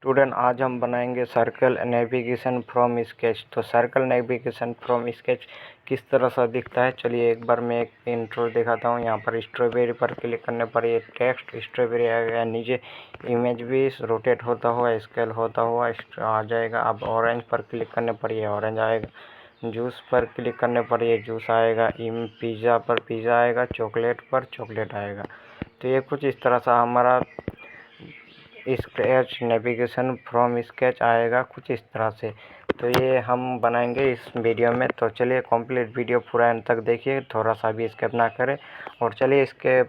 Student आज हम बनाएंगे सर्कल नेविगेशन फ्रॉम स्केच। तो सर्कल नेविगेशन फ्रॉम स्केच किस तरह से दिखता है, चलिए एक बार मैं एक इंट्रो दिखाता हूँ। यहाँ पर स्ट्रॉबेरी पर क्लिक करने पर ये टेक्स्ट स्ट्रॉबेरी आ गया, नीचे इमेज भी रोटेट होता हुआ स्केल होता हुआ आ जाएगा। अब ऑरेंज पर क्लिक करने पर ये ऑरेंज आएगा, जूस पर क्लिक करने पर ये जूस आएगा, पिज़्ज़ा पर पिज़्ज़ा आएगा, चॉकलेट पर चॉकलेट आएगा। तो ये कुछ इस तरह से हमारा स्केच नेविगेशन फ्रॉम स्केच आएगा कुछ इस तरह से। तो ये हम बनाएंगे इस वीडियो में। तो चलिए कंप्लीट वीडियो पूरा एंड तक देखिए, थोड़ा सा भी स्किप ना करें। और चलिए इसके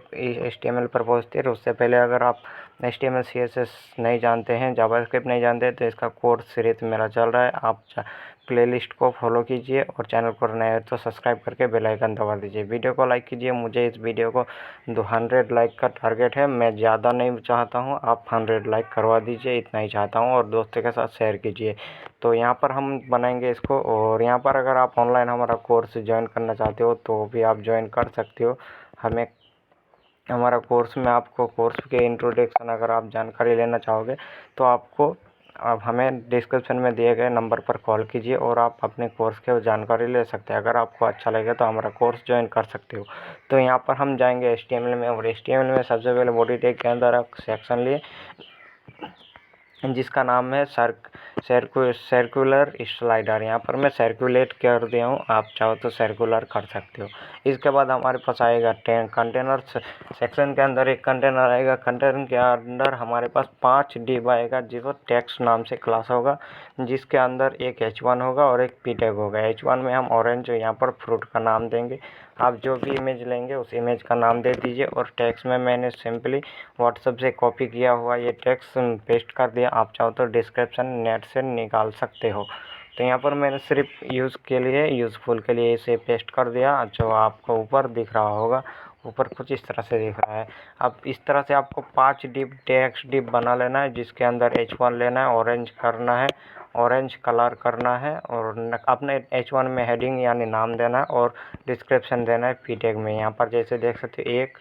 HTML पर पहुँचते हैं। उससे पहले अगर आप HTML CSS नहीं जानते हैं, जावास्क्रिप्ट नहीं जानते, तो इसका कोर्स सीरीज मेरा चल रहा है। आप प्लेलिस्ट को फॉलो कीजिए और चैनल पर नए हो तो सब्सक्राइब करके बेल आइकन दबा दीजिए। वीडियो को लाइक कीजिए, मुझे इस वीडियो को 200 लाइक का टारगेट है। मैं ज़्यादा नहीं चाहता हूँ, आप 100 लाइक करवा दीजिए, इतना ही चाहता हूँ। और दोस्तों के साथ शेयर कीजिए। तो यहाँ पर हम बनाएंगे इसको। और यहाँ पर अगर आप ऑनलाइन हमारा कोर्स ज्वाइन करना चाहते हो तो भी आप ज्वाइन कर सकते हो। हमें हमारा कोर्स में आपको कोर्स के इंट्रोडक्शन अगर आप जानकारी लेना चाहोगे तो आपको अब हमें डिस्क्रिप्शन में दिए गए नंबर पर कॉल कीजिए और आप अपने कोर्स के जानकारी ले सकते हैं। अगर आपको अच्छा लगे तो हमारा कोर्स ज्वाइन कर सकते हो। तो यहाँ पर हम जाएंगे HTML में, और HTML में सबसे पहले बॉडी टैग के अंदर आप सेक्शन लिए जिसका नाम है सर्कुलर स्लाइडर। यहाँ पर मैं सर्कुलेट कर दिया हूँ, आप चाहो तो सर्कुलर कर सकते हो। इसके बाद हमारे पास आएगा कंटेनर। सेक्शन के अंदर एक कंटेनर आएगा, कंटेनर के अंदर हमारे पास 5 डिव आएगा, जिसको टेक्स्ट नाम से क्लास होगा, जिसके अंदर एक H1 होगा और एक P टैग होगा। H1 में हम ऑरेंज यहाँ पर फ्रूट का नाम देंगे। आप जो भी इमेज लेंगे उस इमेज का नाम दे दीजिए। और टेक्स्ट में मैंने सिंपली व्हाट्सएप से कॉपी किया हुआ ये टेक्स्ट पेस्ट कर दिया, आप चाहो तो डिस्क्रिप्शन नेट से निकाल सकते हो। तो यहाँ पर मैंने सिर्फ यूज़फुल के लिए इसे पेस्ट कर दिया, जो आपको ऊपर दिख रहा होगा। ऊपर कुछ इस तरह से दिख रहा है। अब इस तरह से आपको 5 डिव टेक्स्ट डिव बना लेना है, जिसके अंदर H1 लेना है, ऑरेंज करना है, ऑरेंज कलर करना है, और अपने H1 में हेडिंग यानी नाम देना है और डिस्क्रिप्शन देना है P टैग में। यहाँ पर जैसे देख सकते हो 1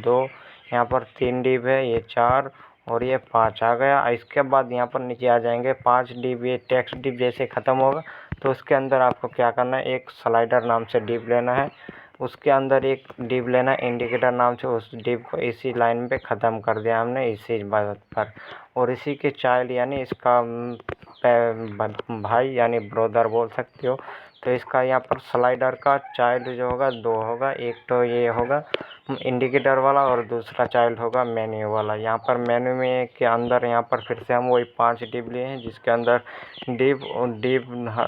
2 यहाँ पर 3 डिव है, ये 4 और ये 5 आ गया। इसके बाद यहाँ पर नीचे आ जाएंगे 5 डिव। ये टेक्स्ट डिव जैसे ख़त्म होगा तो उसके अंदर आपको क्या करना है, एक स्लाइडर नाम से डिव लेना है, उसके अंदर एक डिव लेना है इंडिकेटर नाम से। उस डिव को इसी लाइन पे ख़त्म कर दिया हमने, इसी बात पर। और इसी के चाइल्ड यानी इसका भाई यानी ब्रदर बोल सकते हो। तो इसका यहाँ पर स्लाइडर का चाइल्ड जो होगा 2 होगा, एक तो ये होगा इंडिकेटर वाला और दूसरा चाइल्ड होगा मेन्यू वाला। यहाँ पर मेन्यू में के अंदर यहाँ पर फिर से हम वही 5 डिव लिए हैं, जिसके अंदर डिव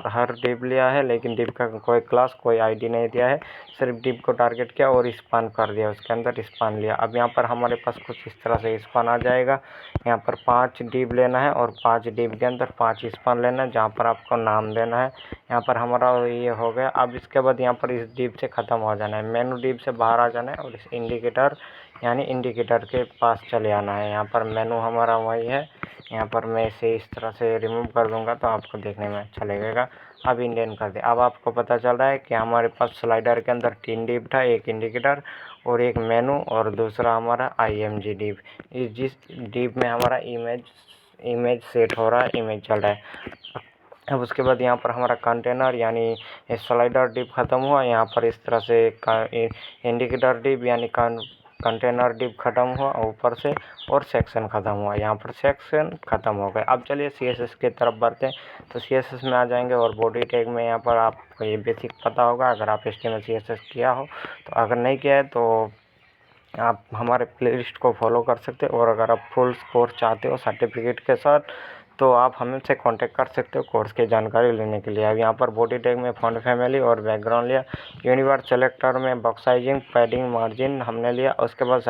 हर डिव लिया है, लेकिन डिव का कोई क्लास कोई ID नहीं दिया है, सिर्फ डिव को टारगेट किया और स्पान कर दिया, उसके अंदर स्पान लिया। अब यहाँ पर हमारे पास कुछ इस तरह से स्पान आ जाएगा। यहाँ पर 5 डिव लेना है और 5 डिव के अंदर 5 स्पान लेना है, जहाँ पर आपको नाम देना है। यहाँ पर हमारा ये हो गया। अब इसके बाद यहाँ पर इस डिव से ख़त्म हो जाना है, मेनू डिव से बाहर आ जाना है और इस इंडिकेटर यानी इंडिकेटर के पास चले आना है। यहाँ पर मेनू हमारा वही है। यहाँ पर मैं इसे इस तरह से रिमूव कर दूंगा तो आपको देखने में अच्छा लगेगा। अब इंडियन कर दे। अब आपको पता चल रहा है कि हमारे पास स्लाइडर के अंदर 3 डिव था, एक इंडिकेटर और एक मेनू और दूसरा हमारा IMG डिव। जिस डिव में हमारा इमेज सेट हो रहा है, इमेज चल रहा है। अब उसके बाद यहाँ पर हमारा कंटेनर यानी स्लाइडर डिव ख़त्म हुआ। यहाँ पर इस तरह से इंडिकेटर डिव यानी कंटेनर डिव ख़त्म हुआ ऊपर से, और सेक्शन ख़त्म हुआ। यहाँ पर सेक्शन ख़त्म हो गए। अब चलिए CSS की तरफ बढ़ते हैं। तो CSS में आ जाएंगे और बॉडी टैग में यहाँ पर आपको ये बेसिक पता होगा अगर आप HTML CSS किया हो। तो अगर नहीं किया है तो आप हमारे प्लेलिस्ट को फॉलो कर सकते हो। और अगर आप फुल कोर्स चाहते हो सर्टिफिकेट के साथ तो आप हमसे कांटेक्ट कर सकते हो कोर्स की जानकारी लेने के लिए। अब यहाँ पर बॉडी टैग में फॉन्ट फैमिली और बैकग्राउंड लिया, यूनिवर्स सेलेक्टर में बॉक्स साइजिंग पैडिंग मार्जिन हमने लिया। उसके बाद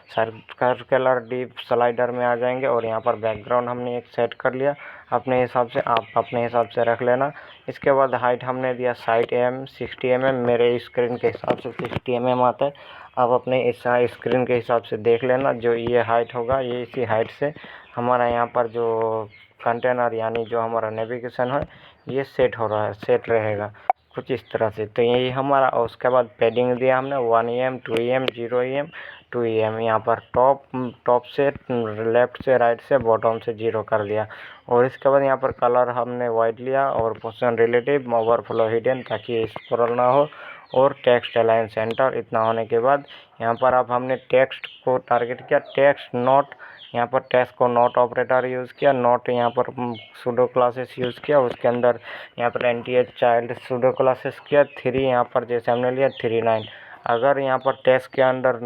सर्कुलर डिव स्लाइडर में आ जाएंगे और यहाँ पर बैकग्राउंड हमने एक सेट कर लिया अपने हिसाब से, आप अपने हिसाब से रख लेना। इसके बाद हाइट हमने दिया 60 mm, मेरे स्क्रीन के हिसाब से 60 mm आता है। आप अपने इस स्क्रीन के हिसाब से देख लेना, जो ये हाइट होगा ये इसी हाइट से हमारा यहाँ पर जो कंटेनर यानी जो हमारा नेविगेशन है ये सेट हो रहा है, सेट रहेगा कुछ इस तरह से। तो यही हमारा। और उसके बाद पैडिंग दिया हमने 1 em 2 em 0 em 2em। यहाँ पर टॉप से लेफ़्ट से राइट से बॉटम से 0 कर दिया। और इसके बाद यहाँ पर कलर हमने वाइट लिया और पोजीशन रिलेटिव ओवरफ्लो हिडन ताकि स्क्रॉल ना हो, और टेक्स्ट अलाइन सेंटर। इतना होने के बाद यहाँ पर अब हमने टेक्स्ट को टारगेट किया, टेक्स्ट नोट, यहाँ पर टेक्स्ट को नोट ऑपरेटर यूज़ किया, नोट यहाँ पर सूडो क्लासेस यूज़ किया, उसके अंदर यहाँ पर nth चाइल्ड सूडो क्लासेस किया, 3 यहाँ पर जैसे हमने लिया 39। अगर यहाँ पर टेक्स्ट के अंदर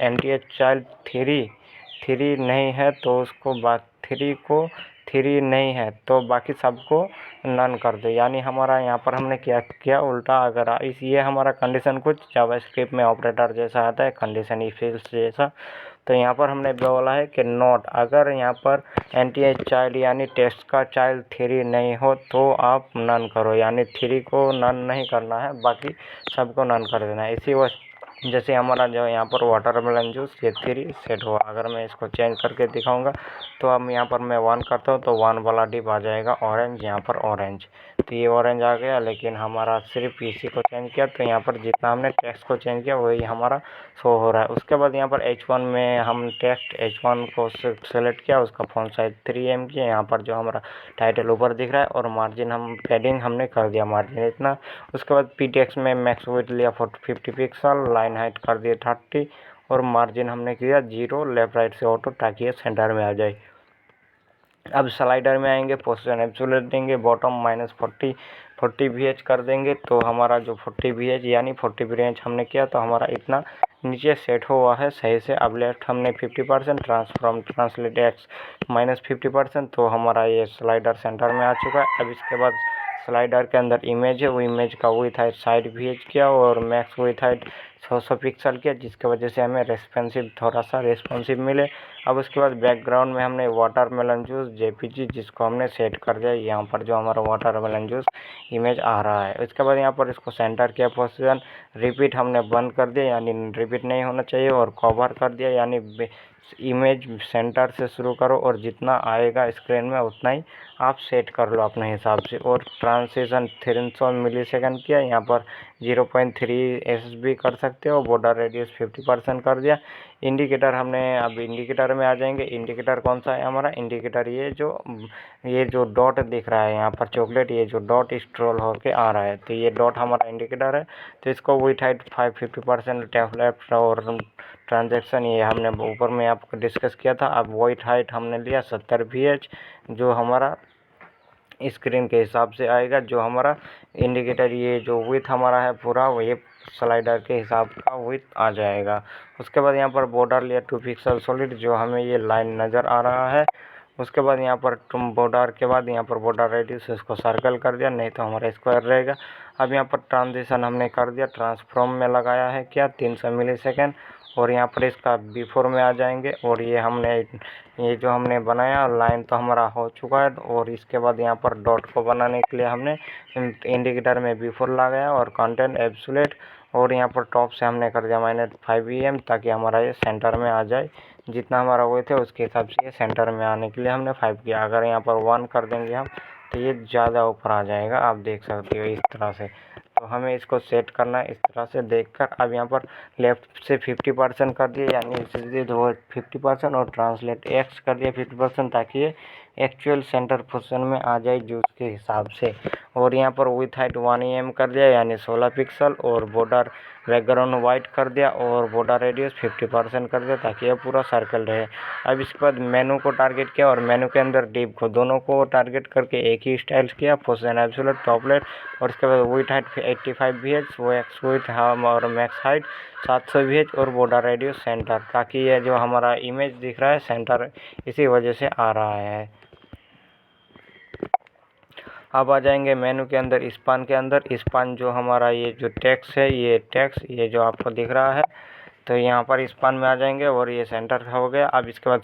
nth चाइल्ड 3 नहीं है तो उसको बाद 3 नहीं है तो बाकी सबको नन कर दो। यानी हमारा यहाँ पर हमने क्या किया उल्टा। अगर ये हमारा कंडीशन कुछ जावास्क्रिप्ट में ऑपरेटर जैसा आता है, कंडीशन इफ एल्स जैसा। तो यहाँ पर हमने बोला है कि नोट, अगर यहाँ पर nth चाइल्ड यानी टेक्स्ट का चाइल्ड 3 नहीं हो तो आप नन करो, यानी 3 को नन नहीं करना है, बाकी सबको नन कर देना है। इसी वजह जैसे हमारा जो यहाँ पर वाटरमेलन जूस ये 3 सेट हुआ। अगर मैं इसको चेंज करके दिखाऊंगा तो अब यहाँ पर मैं 1 करता हूँ तो 1 वाला डिप आ जाएगा ऑरेंज, यहाँ पर ऑरेंज। तो ये ऑरेंज आ गया, लेकिन हमारा सिर्फ इसी को चेंज किया तो यहाँ पर जितना हमने टेक्स्ट को चेंज किया वही हमारा शो हो रहा है। उसके बाद यहाँ पर H1 में हम टेक्स्ट H1 को सेलेक्ट किया, उसका फॉन्ट साइज 3em किया। यहाँ पर जो हमारा टाइटल ऊपर दिख रहा है और मार्जिन हम पैडिंग हमने कर दिया मार्जिन इतना। उसके बाद ptext में मैक्स विड्थ लिया 50 पिक्सल, लाइन हाइट कर दिए 30 और मार्जिन हमने किया 0 लेफ्ट राइट से ऑटो ताकि ये सेंटर में आ जाए। अब स्लाइडर में आएंगे, पोजीशन एब्सोल्यूट देंगे, बॉटम -40 VH कर देंगे तो हमारा जो 40 VH यानी 40 VH हमने किया तो हमारा इतना नीचे सेट हुआ है सही से। अब लेफ्ट हमने 50% ट्रांसलेट एक्स -50%, तो हमारा ये स्लाइडर सेंटर में आ चुका है। अब इसके बाद स्लाइडर के अंदर इमेज है, वो इमेज का विड्थ हाइट साइड VH किया और मैक्स विड्थ हाइट 600 पिक्सल किया, जिसकी वजह से हमें रेस्पॉन्सिव थोड़ा सा रेस्पॉन्सिव मिले। अब उसके बाद बैकग्राउंड में हमने वाटरमेलन जूस JPG जिसको हमने सेट कर दिया। यहाँ पर जो हमारा वाटरमेलन जूस इमेज आ रहा है। उसके बाद यहाँ पर इसको सेंटर किया पोजीशन, रिपीट हमने बंद कर दिया यानी रिपीट नहीं होना चाहिए, और कवर कर दिया यानी इमेज सेंटर से शुरू करो और जितना आएगा स्क्रीन में उतना ही आप सेट कर लो अपने हिसाब से। और ट्रांजिशन 300 मिलीसेकंड किया, यहाँ पर 0.3 SB कर सकते हो। बॉर्डर रेडियस 50% कर दिया। इंडिकेटर हमने, अब इंडिकेटर में आ जाएंगे। इंडिकेटर कौन सा है हमारा? इंडिकेटर ये जो डॉट दिख रहा है यहाँ पर चॉकलेट, ये जो डॉट स्क्रॉल होके आ रहा है तो ये डॉट हमारा इंडिकेटर है। तो इसको विड्थ हाइट 50% टैप लेफ्ट और ट्रांजैक्शन ये हमने ऊपर में आपको डिस्कस किया था। अब विड्थ हाइट हमने लिया 70 VH जो हमारा स्क्रीन के हिसाब से आएगा। जो हमारा इंडिकेटर ये जो विड्थ हमारा है पूरा वो ये स्लाइडर के हिसाब का विड्थ आ जाएगा। उसके बाद यहाँ पर बॉर्डर लिया 2 पिक्सल सॉलिड जो हमें ये लाइन नज़र आ रहा है। उसके बाद यहाँ पर तुम बॉर्डर के बाद यहाँ पर बॉर्डर रेडियस इसको सर्कल कर दिया, नहीं तो हमारा स्क्वायर रहेगा। अब यहाँ पर ट्रांजिशन हमने कर दिया, ट्रांसफॉर्म में लगाया है क्या 300 मिलीसेकंड, और यहाँ पर इसका बिफोर में आ जाएंगे। और ये जो हमने बनाया लाइन तो हमारा हो चुका है। और इसके बाद यहाँ पर डॉट को बनाने के लिए हमने इंडिकेटर में बिफोर लगाया और कंटेंट एब्सोल्यूट, और यहाँ पर टॉप से हमने कर दिया -5 EM ताकि हमारा ये सेंटर में आ जाए। जितना हमारा वो थे उसके हिसाब से ये सेंटर में आने के लिए हमने 5 किया। अगर यहाँ पर 1 कर देंगे हम तो ये ज़्यादा ऊपर आ जाएगा, आप देख सकते हो इस तरह से। तो हमें इसको सेट करना है इस तरह से देखकर। अब यहाँ पर लेफ़्ट से 50% कर दिए यानी सीधे 50% और ट्रांसलेट एक्स कर दिया 50% ताकि ये एक्चुअल सेंटर पोजीशन में आ जाए जूस के हिसाब से। और यहाँ पर विड्थ हाइट 1 EM कर दिया यानी 16 पिक्सल, और बॉर्डर बैकग्राउंड वाइट कर दिया और बॉर्डर रेडियस 50% कर दिया ताकि ये पूरा सर्कल रहे। अब इसके बाद मेनू को टारगेट किया और मेनू के अंदर डिप को, दोनों को टारगेट करके एक ही स्टाइल किया, पोजीशन एब्सोल्यूट टॉपलेट। और उसके बाद विड्थ हाइट 85 VH, वो एक्स विड्थ हम और मैक्स हाइट 700 VH और बॉर्डर रेडियस सेंटर, ताकि ये जो हमारा इमेज दिख रहा है सेंटर इसी वजह से आ रहा है। अब आ जाएंगे मेनू के अंदर, स्पान के अंदर। स्पान जो हमारा ये जो टेक्स्ट है, ये टेक्स्ट ये जो आपको दिख रहा है तो यहाँ पर स्पान में आ जाएंगे और ये सेंटर हो गया। अब इसके बाद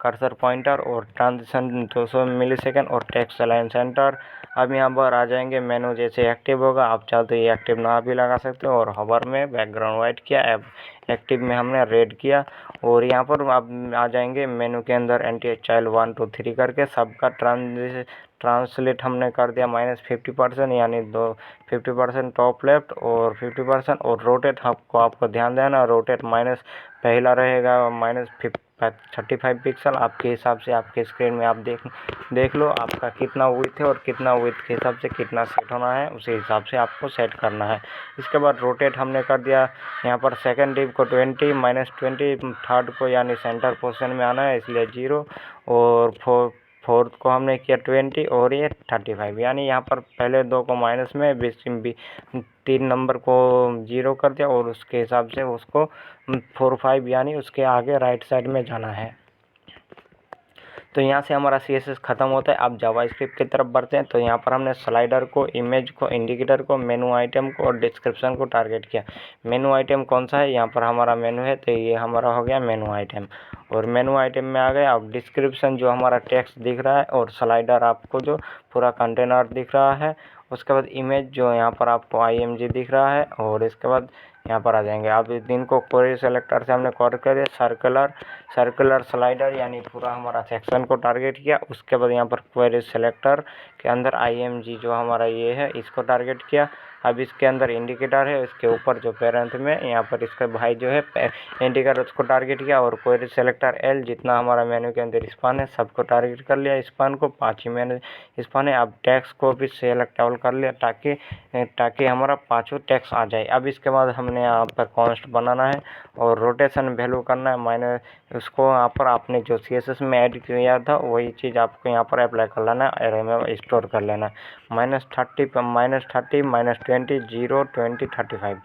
कर्सर पॉइंटर और ट्रांजिशन 200 मिलीसेकंड और टेक्स्ट अलाइन सेंटर। अब यहाँ पर आ जाएंगे मेनू जैसे एक्टिव होगा, आप चाहो तो ये एक्टिव ना भी लगा सकते हो। और हवर में बैकग्राउंड वाइट किया, एक्टिव में हमने रेड किया। और यहाँ पर आप आ जाएंगे मेनू के अंदर एंटी चाइल्ड 1 2 3 करके सबका ट्रांसलेट हमने कर दिया -50%, यानी 50% टॉप लेफ्ट और 50%। और रोटेट आपको ध्यान देना, रोटेट माइनस पहला रहेगा -35 पिक्सल। आपके हिसाब से आपके स्क्रीन में आप देख लो आपका कितना विड्थ है और कितना विड्थ के हिसाब से कितना सेट होना है, उसी हिसाब से आपको सेट करना है। इसके बाद रोटेट हमने कर दिया, यहाँ पर सेकंड डिव को 20 -20, थर्ड को यानी सेंटर पोजीशन में आना है इसलिए 0, और फोर्थ को हमने किया 20 और ये 35, यानी यहाँ पर पहले दो को माइनस में 3 नंबर को 0 कर दिया और उसके हिसाब से उसको 4 5 यानी उसके आगे राइट साइड में जाना है। तो यहाँ से हमारा CSS ख़त्म होता है। अब जावास्क्रिप्ट की तरफ बढ़ते हैं। तो यहाँ पर हमने स्लाइडर को, इमेज को, इंडिकेटर को, मेनू आइटम को और डिस्क्रिप्शन को टारगेट किया। मेनू आइटम कौन सा है, यहाँ पर हमारा मेनू है, तो ये हमारा हो गया मेनू आइटम। और मेनू आइटम में आ गए। अब डिस्क्रिप्शन जो हमारा टेक्स्ट दिख रहा है, और स्लाइडर आपको जो पूरा कंटेनर दिख रहा है। उसके बाद इमेज जो यहाँ पर आपको IMG दिख रहा है। और इसके बाद यहाँ पर आ जाएंगे। अब इनको क्वेरी सेलेक्टर से हमने कॉल कर दिया, सर्कुलर स्लाइडर, यानी पूरा हमारा सेक्शन को टारगेट किया। उसके बाद यहाँ पर क्वेरी सेलेक्टर के अंदर IMG जो हमारा ये है इसको टारगेट किया। अब इसके अंदर इंडिकेटर है, इसके ऊपर जो पेरेंट में यहाँ पर इसका भाई जो है इंडिकेटर, उसको टारगेट किया। और क्वेरी सेलेक्टर L, जितना हमारा मेन्यू के अंदर स्पान है सबको टारगेट कर लिया। स्पान को 5 ही मेन्यू स्पान है। अब टैक्स को भी सेलेक्ट ऑल कर लिया ताकि हमारा 5 टैक्स आ जाए। अब इसके बाद हमने यहाँ पर कॉन्स्ट बनाना है और रोटेशन वैल्यू करना है। मैंने उसको यहाँ पर आपने जो CSS में ऐड किया था वही चीज़ आपको यहाँ पर अप्लाई कर लेना है, एरे में स्टोर कर लेना है। -30 -20 0 20 35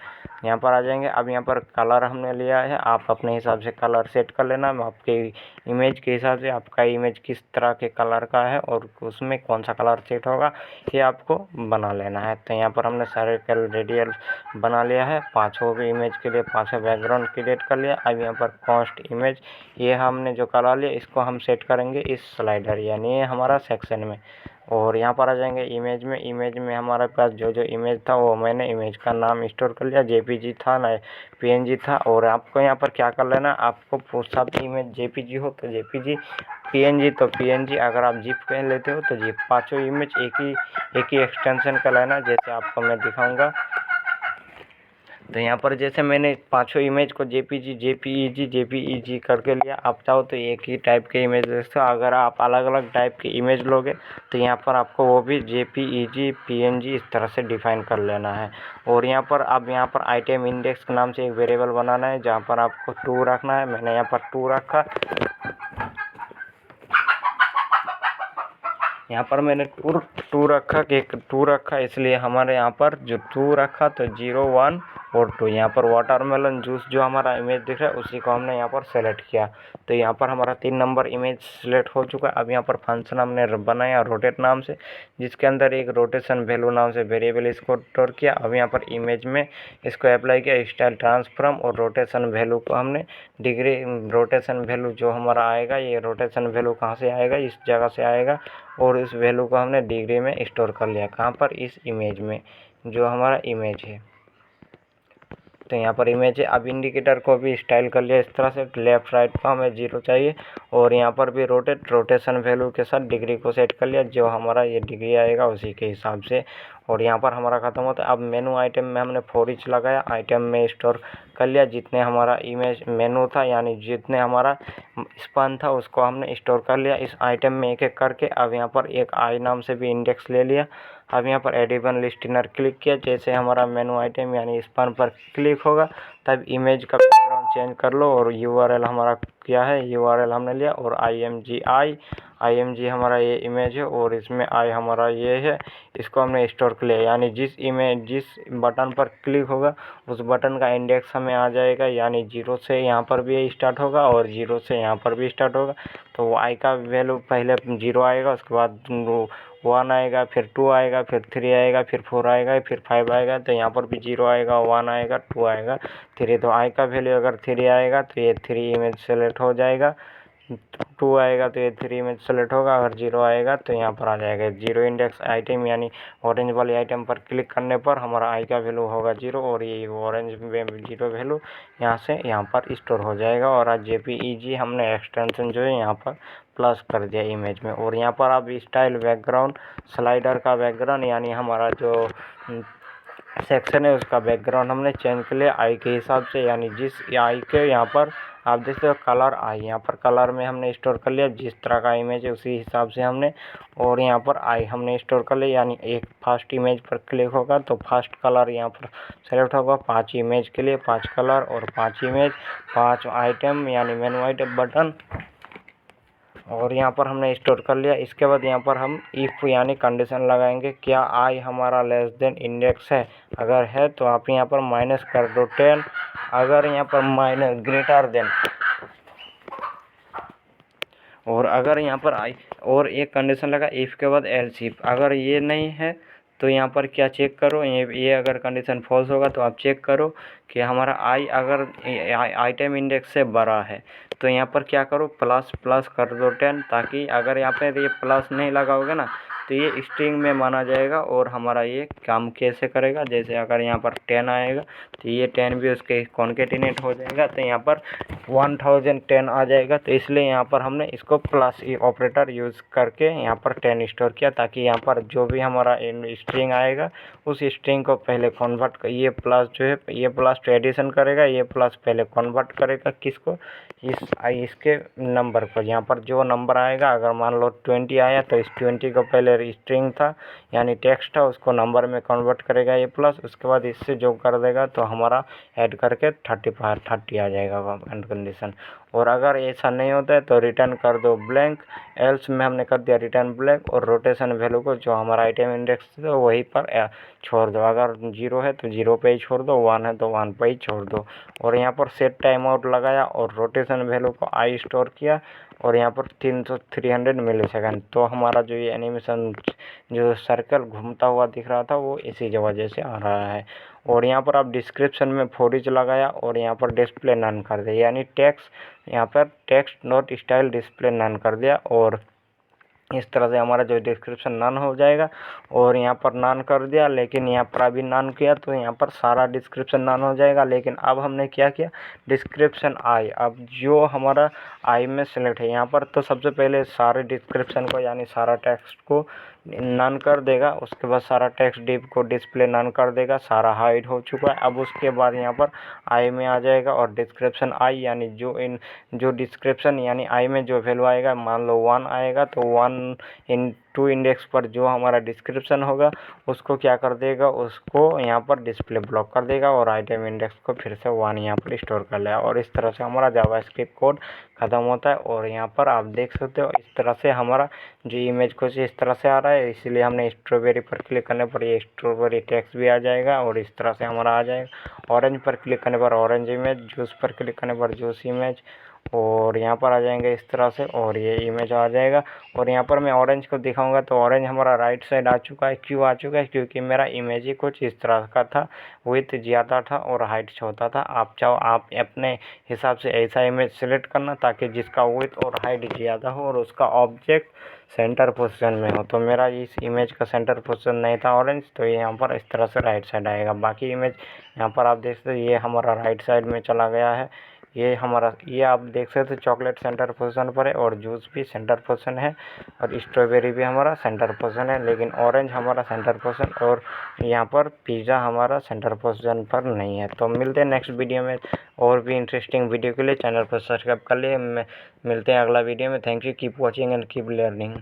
यहाँ पर आ जाएंगे। अब यहाँ पर कलर हमने लिया है, आप अपने हिसाब से कलर सेट कर लेना। आपके इमेज के हिसाब से आपका इमेज किस तरह के कलर का है और उसमें कौन सा कलर सेट होगा ये आपको बना लेना है। तो यहाँ पर हमने सर्कल रेडियल बना लिया है। 5 भी इमेज के लिए 5 बैकग्राउंड क्रिएट कर लिया। अब यहाँ पर कॉस्ट इमेज, ये हमने जो कलर लिया इसको हम सेट करेंगे इस स्लाइडर यानी हमारा सेक्शन में। और यहाँ पर आ जाएंगे इमेज में हमारे पास जो इमेज था वो मैंने इमेज का नाम स्टोर कर लिया। JPG था ना PNG था। और आपको यहाँ पर क्या कर लेना, आपको पूछा भी इमेज JPG हो तो JPG, PNG तो PNG, अगर आप जिप कह लेते हो तो जिप। 5 इमेज एक ही एक्सटेंशन का लेना, जैसे आपको मैं दिखाऊंगा। तो यहाँ पर जैसे मैंने 5 इमेज को JPG करके लिया। आप चाहो तो एक ही टाइप के इमेज ले सकते हो। अगर आप अलग अलग टाइप के इमेज लोगे तो यहाँ पर आपको वो भी JPEG PNG इस तरह से डिफाइन कर लेना है। और यहाँ पर अब यहाँ पर आइटम इंडेक्स के नाम से एक वेरिएबल बनाना है जहाँ पर आपको 2 रखना है। मैंने यहाँ पर 2 रखा। यहाँ पर मैंने टू रखा इसलिए हमारे यहाँ पर जो 2 रखा तो 0 1 और 2। यहाँ पर वाटरमेलन जूस जो हमारा इमेज दिख रहा है उसी को हमने यहाँ पर सेलेक्ट किया। तो यहाँ पर हमारा 3 नंबर इमेज सेलेक्ट हो चुका है। अब यहाँ पर फंक्शन हमने बनाया रोटेट नाम से, जिसके अंदर एक रोटेशन वैल्यू नाम से वेरिएबल इसको स्टोर किया। अब यहाँ पर इमेज में इसको अप्लाई किया, स्टाइल ट्रांसफॉर्म, और रोटेशन वैल्यू को हमने डिग्री, रोटेशन वैल्यू जो हमारा आएगा, ये रोटेशन वैल्यू कहाँ से आएगा, इस जगह से आएगा। और इस वैल्यू को हमने डिग्री में स्टोर कर लिया। कहाँ पर, इस इमेज में, जो हमारा इमेज है। तो यहाँ पर इमेज है। अब इंडिकेटर को भी स्टाइल कर लिया इस तरह से, लेफ्ट राइट को हमें 0 चाहिए। और यहाँ पर भी रोटेशन वैल्यू के साथ डिग्री को सेट कर लिया, जो हमारा ये डिग्री आएगा उसी के हिसाब से। और यहाँ पर हमारा ख़त्म होता है। अब मेनू आइटम में हमने फॉर ईच लगाया, आइटम में स्टोर कर लिया जितने हमारा इमेज मेनू था, यानी जितने हमारा स्पान था उसको हमने स्टोर कर लिया इस आइटम में एक एक करके। अब यहाँ पर एक आई नाम से भी इंडेक्स ले लिया। अब यहाँ पर एडिबल लिस्टिनर क्लिक किया, जैसे हमारा मेनू आइटम यानी स्पान पर क्लिक होगा तब इमेज का बैकग्राउंड चेंज कर लो। और URL हमारा क्या है, URL हमने लिया। और IMG हमारा ये इमेज है और इसमें I हमारा ये है, इसको हमने स्टोर कर लिया। यानी जिस बटन पर क्लिक होगा उस बटन का इंडेक्स हमें आ जाएगा, यानी 0 से यहाँ पर भी स्टार्ट होगा और 0 से यहाँ पर भी स्टार्ट होगा। तो I का वैल्यू पहले 0 आएगा, उसके बाद 1 आएगा, फिर 2 आएगा, फिर 3 आएगा, फिर 4 आएगा, फिर 5 आएगा। तो यहाँ पर भी 0 आएगा, 1 आएगा, 2 आएगा, 3। तो I का वैल्यू अगर 3 आएगा तो ये 3 इमेज सेलेक्ट हो जाएगा। 2 आएगा तो ये 3 इमेज सेलेक्ट होगा, अगर 0 आएगा तो यहाँ पर आ जाएगा 0 इंडेक्स आइटम, यानी ऑरेंज वाली आइटम पर क्लिक करने पर हमारा आई का वैल्यू होगा 0 और ये ऑरेंज में 0 वैल्यू यहाँ से यहाँ पर स्टोर हो जाएगा। और आज JPEG हमने एक्सटेंशन जो है यहाँ पर प्लस कर दिया इमेज में। और यहाँ पर अब स्टाइल बैकग्राउंड स्लाइडर का बैकग्राउंड, यानी हमारा जो सेक्शन है उसका बैकग्राउंड हमने चेंज कर लिया आई के हिसाब से, यानी जिस आई के यहाँ पर आप देखते हो कलर आई, यहाँ पर कलर में हमने स्टोर कर लिया जिस तरह का इमेज है उसी हिसाब से हमने, और यहाँ पर आई हमने स्टोर कर लिया, यानी एक फर्स्ट इमेज पर क्लिक होगा तो फर्स्ट कलर यहाँ पर सेलेक्ट होगा 5 इमेज के लिए 5 कलर और 5 इमेज 5 आइटम, यानी मेनू आइटम बटन, और यहाँ पर हमने स्टोर कर लिया। इसके बाद यहाँ पर हम इफ़ यानी कंडीशन लगाएंगे, क्या आई हमारा लेस देन इंडेक्स है, अगर है तो आप यहाँ पर माइनस कर दो 10, अगर यहाँ पर माइनस ग्रेटर देन, और अगर यहाँ पर आई और एक कंडीशन लगा इफ़ के बाद एल्स इफ, अगर ये नहीं है तो यहाँ पर क्या चेक करो, ये अगर कंडीशन फॉल्स होगा तो आप चेक करो कि हमारा आई अगर आइटम इंडेक्स से बड़ा है तो यहाँ पर क्या करो प्लस प्लस कर दो 10, ताकि अगर यहाँ पे ये प्लस नहीं लगाओगे ना तो ये स्ट्रिंग में माना जाएगा और हमारा ये काम कैसे करेगा, जैसे अगर यहाँ पर 10 आएगा तो ये 10 भी उसके कॉन्केटिनेट हो जाएगा तो यहाँ पर 1010 आ जाएगा। तो इसलिए यहाँ पर हमने इसको प्लस ऑपरेटर यूज़ करके यहाँ पर 10 स्टोर किया, ताकि यहाँ पर जो भी हमारा स्ट्रिंग आएगा उस स्ट्रिंग को पहले कन्वर्ट, ये प्लस जो है ये प्लस तो एडिशन करेगा, ये प्लस पहले कन्वर्ट करेगा किसको, इसके नंबर पर। यहाँ पर जो नंबर आएगा अगर मान लो 20 आया तो इस 20 को पहले स्ट्रिंग था यानी टेक्स्ट था उसको नंबर में कन्वर्ट करेगा ये प्लस, उसके बाद इससे जो कर देगा तो हमारा ऐड करके 30 आ जाएगा एंड कंडीशन। और अगर ऐसा नहीं होता है तो रिटर्न कर दो ब्लैंक, एल्स में हमने कर दिया रिटर्न ब्लैंक, और रोटेशन वैल्यू को जो हमारा आइटम इंडेक्स है वहीं पर छोड़ दो, अगर 0 है तो 0 पे ही छोड़ दो, 1 है तो 1 पे ही छोड़ दो। और यहाँ पर सेट टाइम आउट लगाया और रोटेशन वैल्यू को आई स्टोर किया और यहाँ पर 300 मिलीसेकंड, तो हमारा जो ये एनिमेशन जो सर्कल घूमता हुआ दिख रहा था वो इसी वजह से आ रहा है। और यहाँ पर आप डिस्क्रिप्शन में फॉर ईच लगाया और यहाँ पर डिस्प्ले नन कर दिया, यानी टेक्स्ट यहाँ पर text note style display none कर दिया, और इस तरह से हमारा जो डिस्क्रिप्शन नन हो जाएगा। और यहाँ पर नन कर दिया, लेकिन यहाँ पर अभी नन किया तो यहाँ पर सारा डिस्क्रिप्शन नन हो जाएगा। लेकिन अब हमने क्या किया, डिस्क्रिप्शन आई, अब जो हमारा आई में सेलेक्ट है यहाँ पर तो सबसे पहले सारे डिस्क्रिप्शन को यानी सारा टेक्स्ट को नन कर देगा, उसके बाद सारा टेक्स्ट डिव को डिस्प्ले नन कर देगा, सारा हाइड हो चुका है। अब उसके बाद यहाँ पर आई में आ जाएगा और डिस्क्रिप्शन आई यानी जो डिस्क्रिप्शन यानी आई में जो वैल्यू आएगा, मान लो 1 आएगा तो 1 इन 2 इंडेक्स पर जो हमारा डिस्क्रिप्शन होगा उसको क्या कर देगा, उसको यहाँ पर डिस्प्ले ब्लॉक कर देगा और आइटम इंडेक्स को फिर से 1 यहाँ पर स्टोर कर लेगा। और इस तरह से हमारा जावास्क्रिप्ट कोड ख़त्म होता है। और यहाँ पर आप देख सकते हो इस तरह से हमारा जो इमेज कुछ इस तरह से आ रहा है, इसीलिए हमने स्ट्रॉबेरी पर क्लिक करने पर ये स्ट्रॉबेरी टेक्स्ट भी आ जाएगा और इस तरह से हमारा आ जाएगा। ऑरेंज पर क्लिक करने पर ऑरेंज इमेज, जूस पर क्लिक करने पर जूस इमेज, और यहाँ पर आ जाएंगे इस तरह से और ये इमेज आ जाएगा। और यहाँ पर मैं ऑरेंज को दिखाऊंगा तो ऑरेंज हमारा राइट साइड आ चुका है। क्यों आ चुका है, क्योंकि मेरा इमेज ही कुछ इस तरह का था, विड्थ ज़्यादा था और हाइट छोटा था। आप चाहो आप अपने हिसाब से ऐसा इमेज सेलेक्ट करना ताकि जिसका विड्थ और हाइट ज़्यादा हो और उसका ऑब्जेक्ट सेंटर पोजीशन में हो। तो मेरा इस इमेज का सेंटर पोजीशन नहीं था ऑरेंज, तो ये यहाँ पर इस तरह से राइट साइड आएगा। बाकी इमेज यहाँ पर आप देख सकते हो ये हमारा राइट साइड में चला गया है। ये हमारा ये आप देख सकते हो चॉकलेट सेंटर पोजीशन पर है और जूस भी सेंटर पोजीशन है और स्ट्रॉबेरी भी हमारा सेंटर पोजीशन है, लेकिन ऑरेंज हमारा सेंटर पोजीशन और यहाँ पर पिज़्ज़ा हमारा सेंटर पोजीशन पर नहीं है। तो मिलते हैं नेक्स्ट वीडियो में और भी इंटरेस्टिंग वीडियो के लिए। चैनल पर सब्सक्राइब कर लिए। मिलते हैं अगला वीडियो में। Thank you, keep watching and keep learning.